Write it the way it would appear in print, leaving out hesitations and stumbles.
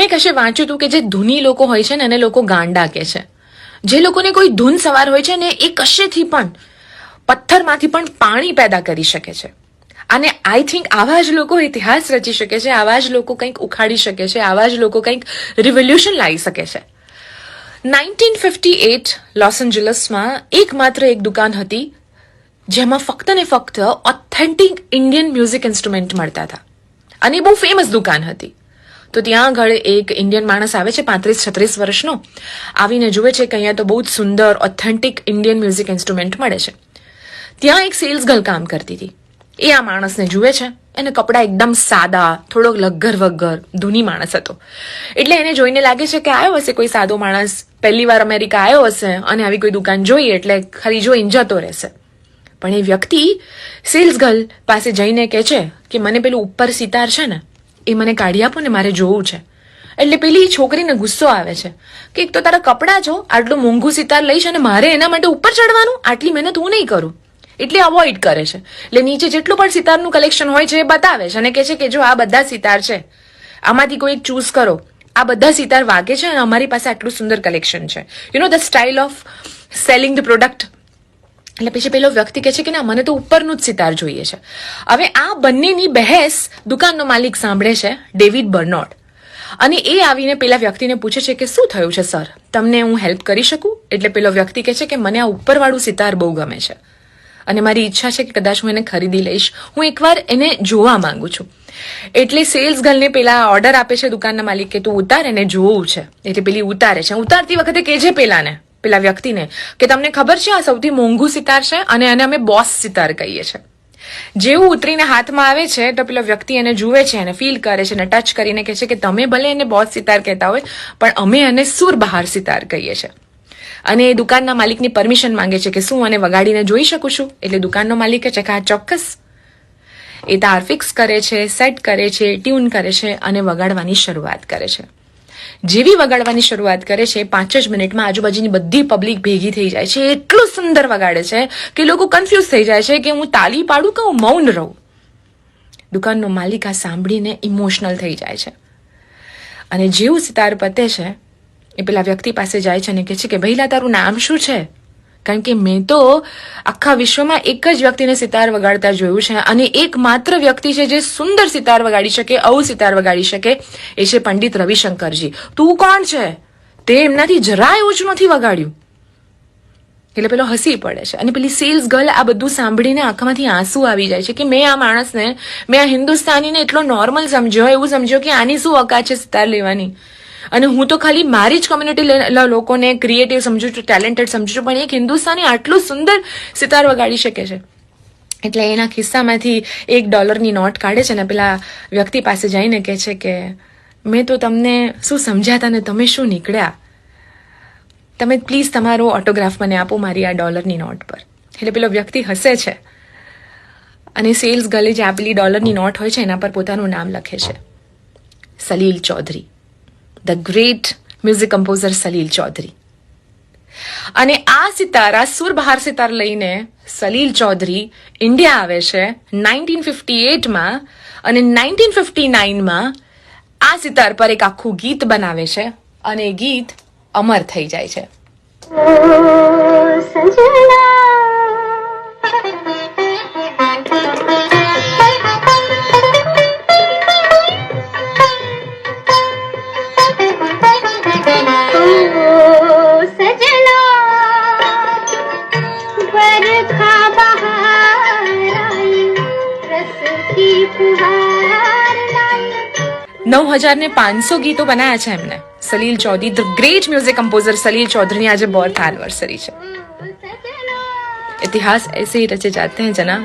મેં કશે વાંચ્યું હતું કે જે ધૂની લોકો હોય છે ને એને લોકો ગાંડા કહે છે. જે લોકોને કોઈ ધૂન સવાર હોય છે ને એ કશેથી પણ પથ્થરમાંથી પણ પાણી પેદા કરી શકે છે. અને આઈ થિંક આવા જ લોકો ઇતિહાસ રચી શકે છે, આવા જ લોકો કંઈક ઉખાડી શકે છે, આવા જ લોકો કંઈક રિવોલ્યુશન લાવી શકે છે. 1958 લોસ એન્જલસમાં એકમાત્ર એક દુકાન હતી જેમાં ફક્ત ને ફક્ત ઓથેન્ટિક ઇન્ડિયન મ્યુઝિક ઇન્સ્ટ્રુમેન્ટ મળતા હતા અને બહુ ફેમસ દુકાન હતી. તો ત્યાં આગળ એક ઇન્ડિયન માણસ આવે છે 35-36 વર્ષનો, આવીને જુએ છે કે અહીંયા તો બહુ જ સુંદર ઓથેન્ટિક ઇન્ડિયન મ્યુઝિક ઇન્સ્ટ્રુમેન્ટ મળે છે. ત્યાં એક સેલ્સ ગર્લ કામ કરતી હતી. એ આ માણસને જુએ છે, એને કપડાં એકદમ સાદા, થોડોક લગ્ગર વગ્ગર, ધૂની માણસ હતો. એટલે એને જોઈને લાગે છે કે આવ્યો હશે કોઈ સાદો માણસ, પહેલી વાર અમેરિકા આવ્યો હશે અને આવી કોઈ દુકાન જોઈએ એટલે ખાલી જોઈને જતો રહેશે. પણ એ વ્યક્તિ સેલ્સ ગર્લ પાસે જઈને કહે છે કે મને પેલું ઉપર સિતાર છે ને એ મને કાઢી આપો ને, મારે જોવું છે. એટલે પેલી છોકરીને ગુસ્સો આવે છે કે એક તો તારા કપડાં છો, આટલું મોંઘું સિતાર લઈશ અને મારે એના માટે ઉપર ચડવાનું, આટલી મહેનત હું નહીં કરું. એટલે અવોઇડ કરે છે. એટલે નીચે જેટલું પણ સિતારનું કલેક્શન હોય છે એ બતાવે છે અને કહે છે કે જો આ બધા સિતાર છે, આમાંથી કોઈ એક ચૂઝ કરો, આ બધા સિતાર વાગે છે અને અમારી પાસે આટલું સુંદર કલેક્શન છે. You know the style of selling the product. એટલે પછી પેલો વ્યક્તિ કહે છે કે ના, મને તો ઉપરનું જ સિતાર જોઈએ છે. હવે આ બંનેની બહેસ દુકાનનો માલિક સાંભળે છે, ડેવિડ બર્નોડ. અને એ આવીને પેલા વ્યક્તિને પૂછે છે કે શું થયું છે સર, તમને હું હેલ્પ કરી શકું? એટલે પેલો વ્યક્તિ કહે છે કે મને આ ઉપરવાળું સિતાર બહુ ગમે છે અને મારી ઈચ્છા છે કે કદાચ હું એને ખરીદી લઈશ, હું એકવાર એને જોવા માંગુ છું. એટલે સેલ્સ ગર્લને પેલા ઓર્ડર આપે છે દુકાનના માલિક કે તું ઉતાર, એને જોવું છે. એટલે પેલી ઉતારે છે. ઉતારતી વખતે કહેજે પેલા વ્યક્તિને કે તમને ખબર છે આ સૌથી મોંઘું સિતાર છે અને એને અમે બોસ સિતાર કહીએ છીએ. જેવું ઉતરીને હાથમાં આવે છે તો પેલો વ્યક્તિ એને જુએ છે, એને ફીલ કરે છે અને ટચ કરીને કહે છે કે તમે ભલે એને બોસ સિતાર કહેતા હોય પણ અમે એને સુરબહાર સિતાર કહીએ છીએ. અને એ દુકાનના માલિકની પરમિશન માંગે છે કે શું આને વગાડીને જોઈ શકું છું? એટલે દુકાનનો માલિક કહે છે કે હા ચોક્કસ. એ તાર ફિક્સ કરે છે, સેટ કરે છે, ટ્યુન કરે છે અને વગાડવાની શરૂઆત કરે છે. જેવી વગાડવાની શરૂઆત કરે છે 5 જ મિનિટમાં આજુબાજુની બધી પબ્લિક ભેગી થઈ જાય છે. એટલું સુંદર વગાડે છે કે લોકો કન્ફ્યુઝ થઈ જાય છે કે હું તાલી પાડું કે હું મૌન રહું. દુકાનનો માલિક આ સાંભળીને ઇમોશનલ થઈ જાય છે અને જેવું સિતાર પતે છે એ પેલા વ્યક્તિ પાસે જાય છે અને કહે છે કે ભઈલા તારું નામ શું છે? કારણ કે મેં તો આખા વિશ્વમાં એક જ વ્યક્તિને સિતાર વગાડતા જોયું છે અને એકમાત્ર વ્યક્તિ છે જે સુંદર સિતાર વગાડી શકે, આવું સિતાર વગાડી શકે, એ છે પંડિત રવિશંકરજી. તું કોણ છે? તે એમનાથી જરાય ઓછું નથી વગાડ્યું. એટલે પેલો હસી પડે છે અને પેલી સેલ્સ ગર્લ આ બધું સાંભળીને આંખમાંથી આંસુ આવી જાય છે કે મેં આ માણસને, મેં આ હિન્દુસ્તાનીને એટલો નોર્મલ સમજ્યો, એવું સમજ્યો કે આની શું ઓકાત છે સિતાર લેવાની. અને હું તો ખાલી મારી જ કોમ્યુનિટી લોકોને ક્રિએટિવ સમજુ છું, ટેલેન્ટેડ સમજુ છું, પણ એક હિન્દુસ્તાની આટલું સુંદર સિતાર વગાડી શકે છે. એટલે એના ખિસ્સામાંથી $1 નોટ કાઢે છે અને પેલા વ્યક્તિ પાસે જઈને કહે છે કે મેં તો તમને શું સમજ્યા ને તમે શું નીકળ્યા, તમે પ્લીઝ તમારો ઓટોગ્રાફ મને આપો મારી આ $ની નોટ પર. એટલે પેલો વ્યક્તિ હસે છે અને સેલ્સ ગર્લે જે આપેલી $ની નોટ હોય છે એના પર પોતાનું નામ લખે છે, Salil Chaudhary, the great music composer Salil Chaudhary. અને આ સિતાર, આ સુરબહાર સિતાર લઈને સલીલ ચૌધરી ઇન્ડિયા આવે છે 1958માં અને 1959માં આ સિતાર પર એક આખું ગીત બનાવે છે અને એ ગીત અમર થઈ જાય છે. $9,500 ગીતો બનાયા છે એમને. Salil Chaudhary, the great music composer Salil Chaudhary आज बर्थ एनिवर्सरी है. इतिहास ऐसे ही रचे जाते हैं जनाब.